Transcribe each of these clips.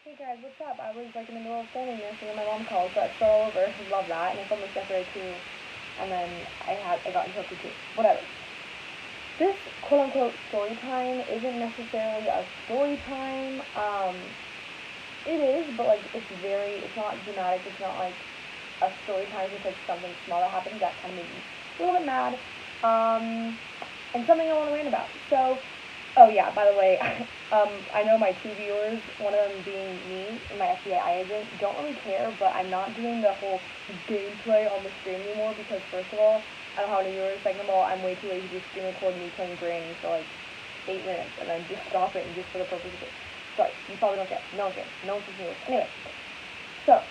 Hey guys, what's up? I was like in the middle of filming this and then my mom called, so I start all over. Love that. And I filmed this yesterday too. And then I got interrupted too. Whatever. This quote unquote story time isn't necessarily a story time. It is, but like it's not dramatic. It's not like a story time. It's like something small that happened that kind of made me a little bit mad. Um, and something I want to rant about. So, oh yeah, by the way, I know my two viewers, one of them being me and my FBI agent, don't really care, but I'm not doing the whole gameplay on the stream anymore because first of all, I don't have any viewers. Second of all, I'm way too lazy to screen record me playing Granny for like 8 minutes and then just stop it and just for the purpose of it. Sorry, you probably don't care. No one cares. No one's listening to this. Anyway, so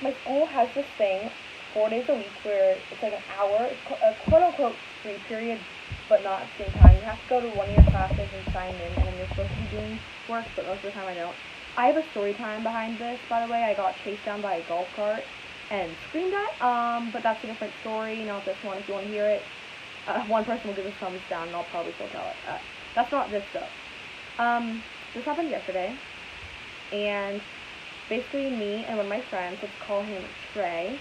my school has this thing 4 days a week where it's like an hour, it's a quote unquote free period, but not at the same time. You have to go to one of your classes and sign in, and then you're supposed to be doing work, but most of the time I don't. I have a story time behind this, by the way. I got chased down by a golf cart and screamed at, but that's a different story, not this one. If you want to hear it, one person will give a thumbs down, and I'll probably still tell it. That's not this stuff. This happened yesterday, and basically me and one of my friends, let's call him Trey,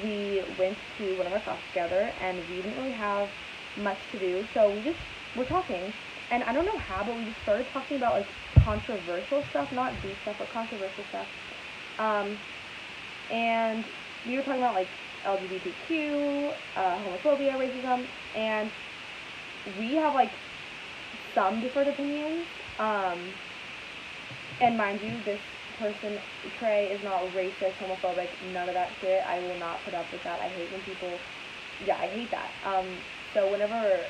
we went to one of our classes together, and we didn't really have much to do, so we just were talking, and I don't know how, but we just started talking about, like, controversial stuff, not deep stuff, but controversial stuff, and we were talking about, like, LGBTQ, homophobia, racism, and we have, like, some different opinions, and mind you, this person, Trey, is not racist, homophobic, none of that shit. I will not put up with that. I hate when people, yeah, I hate that. So whenever,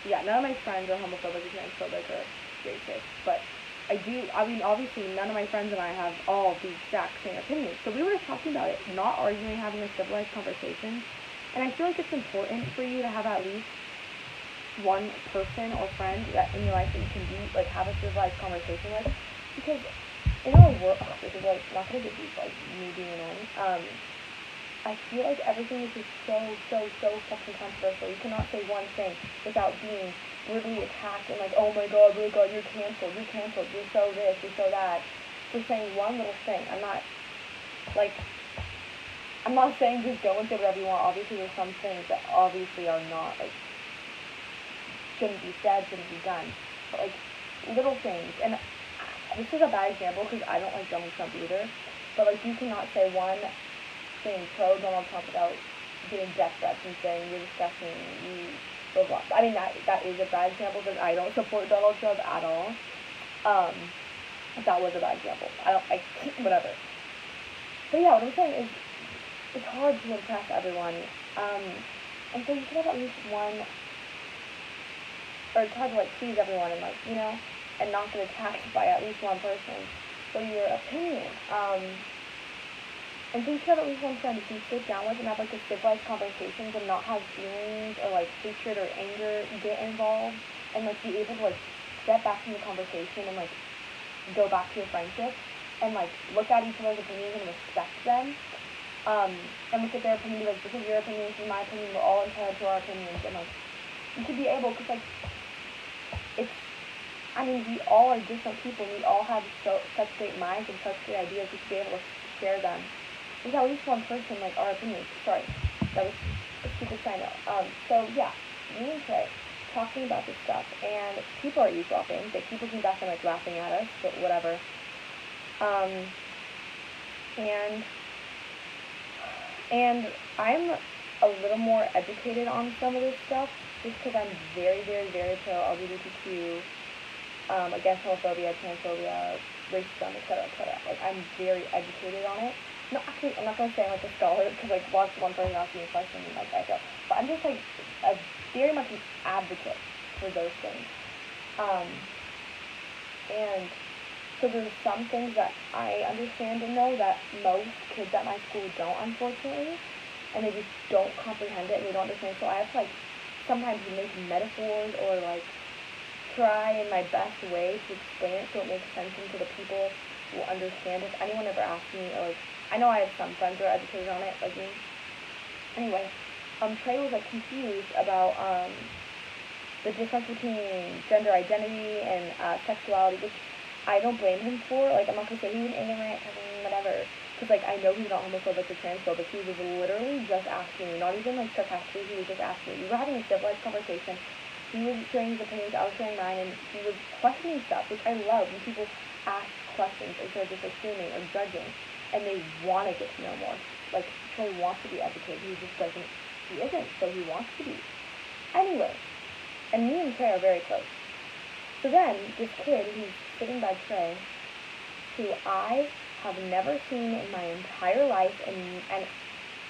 yeah, none of my friends are homophobic or transphobic or racist, but I mean, obviously none of my friends and I have all the exact same opinions. So we were just talking about it, not arguing, having a civilized conversation, and I feel like it's important for you to have at least one person or friend that in your life that you can be, like, have a civilized conversation with, because in our world, this is like not gonna get deep, like me being annoying. I feel like everything is just so fucking controversial. You cannot say one thing without being brutally attacked and like, oh my god, you're canceled, you're so this, you're so that, for saying one little thing. Like, I'm not saying just go and say whatever you want. Obviously, there's some things that obviously are not, like, shouldn't be said, shouldn't be done. But like, little things, and this is a bad example because I don't like Donald Trump either, but like you cannot say one thing pro Donald Trump without getting death threats and saying you're disgusting, you blah blah. I mean that is a bad example because I don't support Donald Trump at all. That was a bad example. Whatever. But yeah, what I'm saying is it's hard to impress everyone. And so you can have at least one, or it's hard to like please everyone and like, and not get attacked by at least one person for your opinion. And so you should have at least one friend you can sit down with and have like a civilized conversations and not have feelings or like hatred or anger get involved, and like be able to like step back from the conversation and like go back to your friendship and like look at each other's opinions and respect them. And look at their opinion, like, this is your opinion, this is my opinion, we're all entitled to our opinions, and like you should be able, because like we all are different people, and we all have such great minds and such great ideas. We should be able to share them with at least one person, like, our opinions. Sorry, that was a stupid side note. So yeah, me and Trey talking about this stuff, and people are eavesdropping. They keep looking back and like laughing at us, but whatever. And I'm a little more educated on some of this stuff, just because I'm very, very, very pro LGBTQ, against homophobia, transphobia, racism, etc., etc. Like, I'm very educated on it. No, actually, I'm not going to say I'm like a scholar, because like one person asked me a question and like I go, but I'm just like very much an advocate for those things. And so there's some things that I understand and know that most kids at my school don't, unfortunately, and they just don't comprehend it and they don't understand. So I have to like sometimes make metaphors or like try in my best way to explain it so it makes sense and so the people will understand. If anyone ever asks me, or like, I know I have some friends who are educated on it, like me. Anyway, Trey was like confused about the difference between gender identity and sexuality, which I don't blame him for, like, I'm not gonna say he was ignorant, whatever, because, like, I know he's not homophobic or transphobic. He was literally just asking me, not even, like, sarcastically, he was just asking me. We were having a civilized conversation. He was sharing his opinions, I was sharing mine, and he was questioning stuff, which I love when people ask questions instead of just assuming or judging, and they want to get to know more. Like, Trey wants to be educated, he just doesn't, he isn't, so he wants to be. Anyway, and me and Trey are very close. So then, this kid who's sitting by Trey, who I have never seen in my entire life, and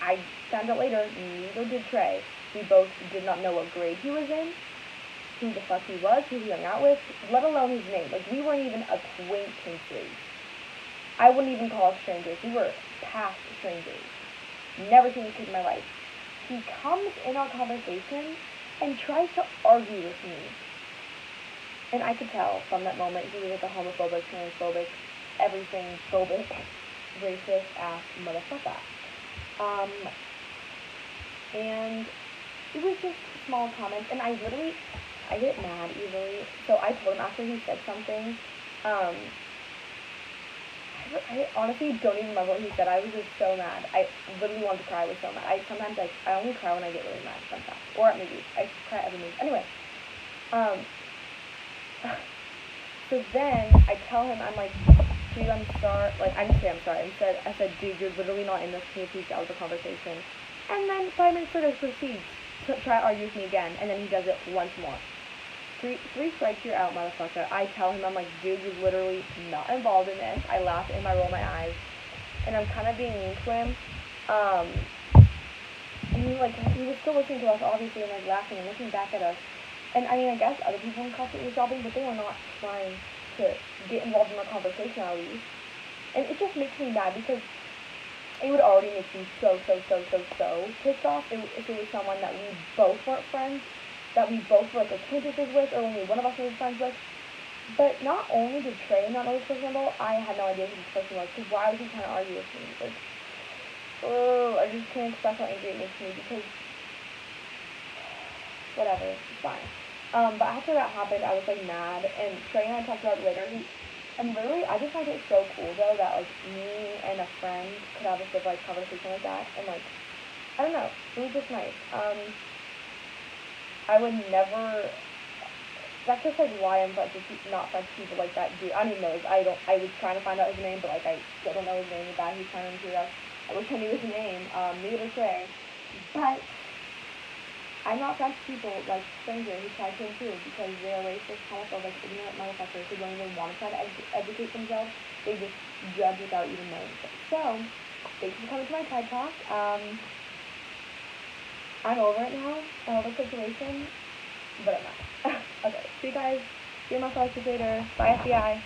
I found out later, neither did Trey. We both did not know what grade he was in, who the fuck he was, who he hung out with, let alone his name. Like, we weren't even acquaintances. I wouldn't even call us strangers. We were past strangers. Never seen this kid in my life. He comes in our conversation and tries to argue with me. And I could tell from that moment he was like a homophobic, transphobic, everything phobic, racist ass motherfucker. And it was just small comments, and I get mad easily. So I told him after he said something, I honestly don't even remember what he said. I was just so mad. I literally wanted to cry. I was so mad. I only cry when I get really mad sometimes, or at movies. I cry at every movie. Anyway, so then I tell him, I'm like, dude, I'm sorry. Like, I didn't say I'm sorry. I said, dude, you're literally not in this. Can you please get out of the conversation? And then 5 minutes later, proceeds to try to argue with me again, and then he does it once more. Three strikes, you're out, motherfucker. I tell him, I'm like, dude, you're literally not involved in this. I laugh and I roll my eyes, and I'm kind of being mean to him. And he was still listening to us, obviously, and like laughing and looking back at us. And I mean, I guess other people in class were sobbing, but they were not trying to get involved in our conversation at least. And it just makes me mad because it would already make me so pissed off if it was someone that we both weren't friends, that we both were like acquaintances with, or only one of us was friends with. But not only did Trey not know this person at all, I had no idea who this person was, because why was he trying to argue with me? Like, oh, I just can't express how angry it makes me, because whatever, it's fine. But after that happened, I was like mad, and Trey and I talked about it later, and literally, I just find it so cool though that like me and a friend could have a civilized conversation like that, and like, I don't know, it was just nice. I would never. That's just like why I'm not friends with people like that. Dude, I don't even know. I was trying to find out his name, but like I still don't know his name. The guy who's trying to interview us, I wish I knew his name. Neither Trey, but I'm not friends with people like strangers who try to improve because they're racist, homophobic, ignorant motherfuckers who don't even want to try to educate themselves. They just judge without even knowing. So, thanks for coming to my TED Talk. I'm over it now. I love the situation, but I'm not. Okay, see you guys. See you in my class later. Bye, FBI.